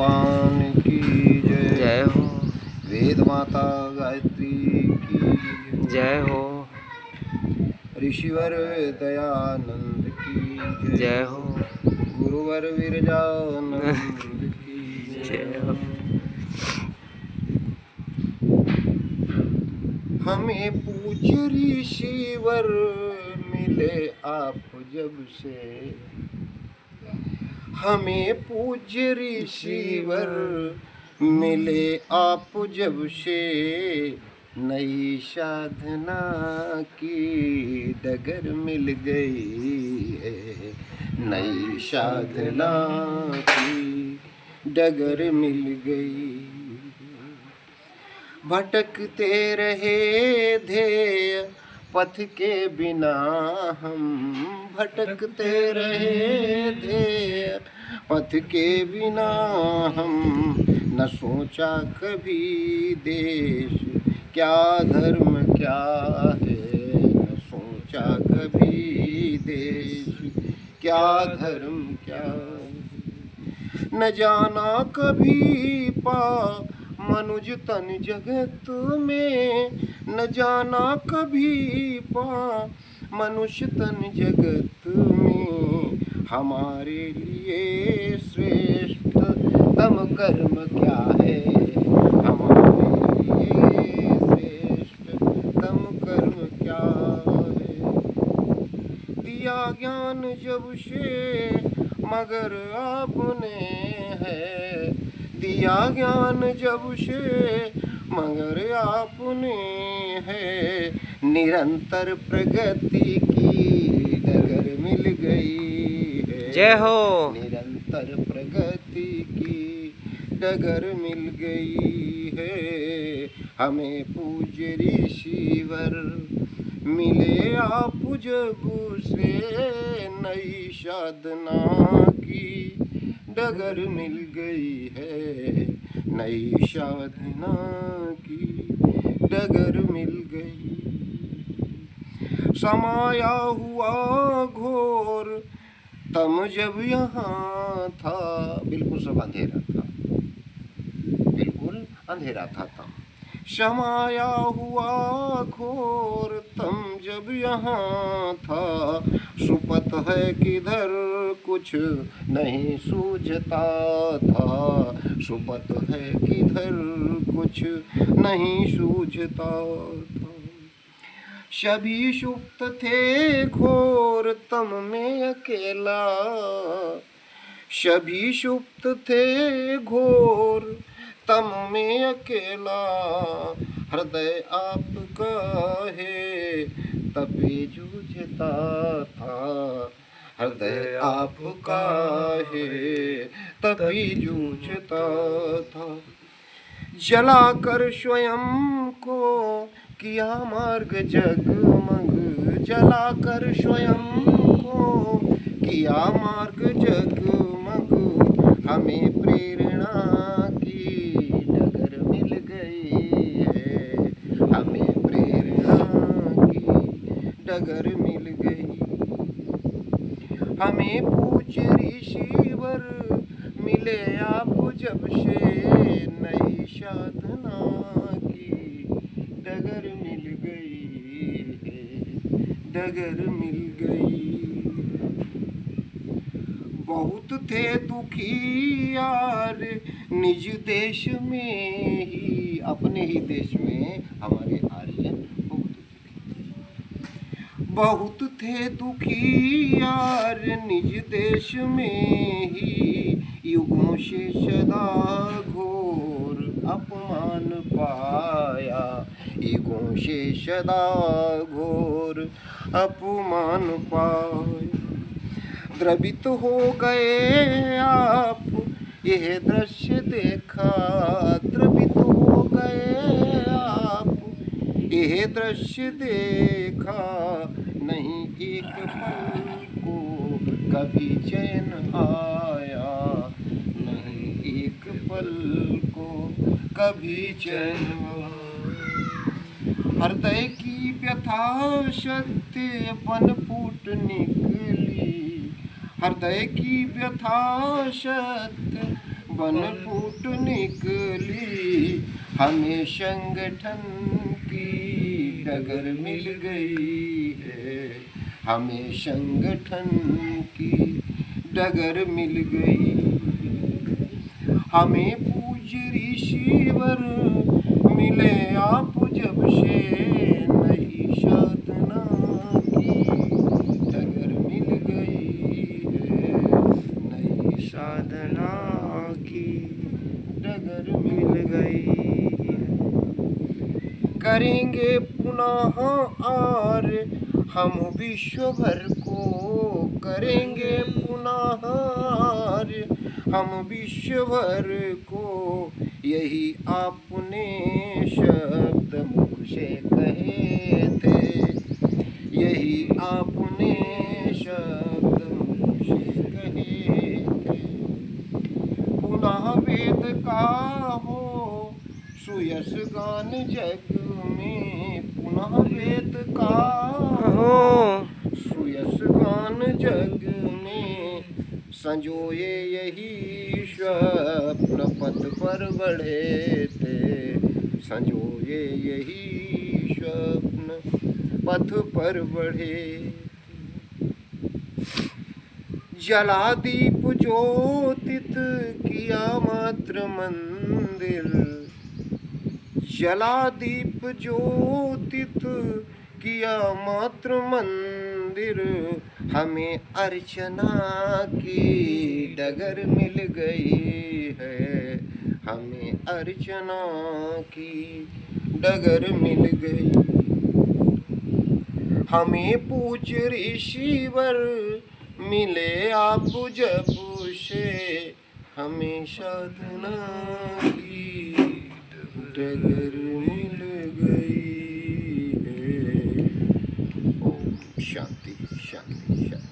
भगवान की जय। जय हो। वेद माता गायत्री की जय हो। ऋषिवर दयानंद की जय हो। गुरुवर विरजानंद की जय हो। हमें पूज्य ऋषिवर मिले आप जब से, हमें पूज्य ऋषिवर मिले आप जब से, नई साधना की डगर मिल गई है, नई साधना की डगर मिल गई। भटकते रहे ध्येय पथ के बिना हम, भटकते रहे ध्येय पथ के बिना हम, न सोचा कभी देश क्या धर्म क्या है, न सोचा कभी देश क्या धर्म क्या है, न जाना कभी पा मनुज तन जगत में, न जाना कभी पा मनुष्य तन जगत में, हमारे लिए श्रेष्ठ तम कर्म क्या है, हमारे लिए श्रेष्ठ तम कर्म क्या है। दिया ज्ञान जब से मगर आपने है, दिया ज्ञान जब से मगर आपने है, निरंतर प्रगति की डगर मिल गई है। जय हो। निरंतर प्रगति की डगर मिल गई है, हमें पूज्य ऋषिवर मिले आप जब से, नई साधना की डगर मिल गई है, नई साधना की डगर मिल गई। समाया हुआ घोर तम जब यहाँ था, बिल्कुल सब अंधेरा था, बिल्कुल अंधेरा था तम। समाया हुआ घोर तम जब यहाँ था, सुपथ है किधर कुछ नहीं सूझता था, सुपथ है किधर कुछ नहीं सूझता था। सभी सुप्त थे घोर तम में अकेला, सभी सुप्त थे घोर तम में अकेला, हृदय आपका है तभी जूझता था, हृदय आपका है तभी जूझता था। जलाकर स्वयं को किया मार्ग जगमग, जलाकर स्वयं को किया मार्ग जगमग, हमें प्रेरणा की डगर मिल गई है, हमें प्रेरणा की डगर मिल गई। हमें पूज्य ऋषिवर मिले आप जब से, नई साधना की डगर मिल गई है, डगर मिल गई। बहुत थे दुखी यार निज देश में ही, अपने ही देश में हमारे आर्यन बहुत थे दुखी यार निज देश में ही, युगों से सदा घोर अपमान पाया, युगों से सदा घोर अपमान पाया। द्रवित हो गए आप यह दृश्य देखा, द्रवित हो गए आप यह दृश्य देखा, नहीं एक पल को कभी चैन आया, नहीं एक पल को कभी चैन आया। हृदय की व्यथा सत्य बन फूट निकली, हृदय की व्यथा सत्य फन फूट निकली, हमें संगठन की डगर मिल गई है, हमें संगठन की डगर मिल गई। हमें पूज्य ऋषिवर मिले आप जब से, नई साधना की डगर मिल गई है, नई साधना की डगर मिल गई। करेंगे पुनः और हम विश्व भर को, करेंगे पुनः और हम विश्व भर को, यही आपने शब्द मुख से कहे थे, यही आपने शब्द मुख से कहे थे। पुनः वेद का हो सुयस गान जग में, पुनः वेद का हो सुयस गान जग में, संजोए यही स्वप्न पथ पर बढ़े थे, संजोए यही स्वप्न पथ पर बढ़े। जला दीप ज्योतित किया मात्र मंदिर, जला दीप ज्योतित किया मात्र मंदिर, हमें अर्चना की डगर मिल गई है, हमें अर्चना की डगर मिल गई। हमें पूज्य ऋषिवर मिले आप जब से, हमें साधना की डगर मिल गई है। ओम शांति शांति शांति।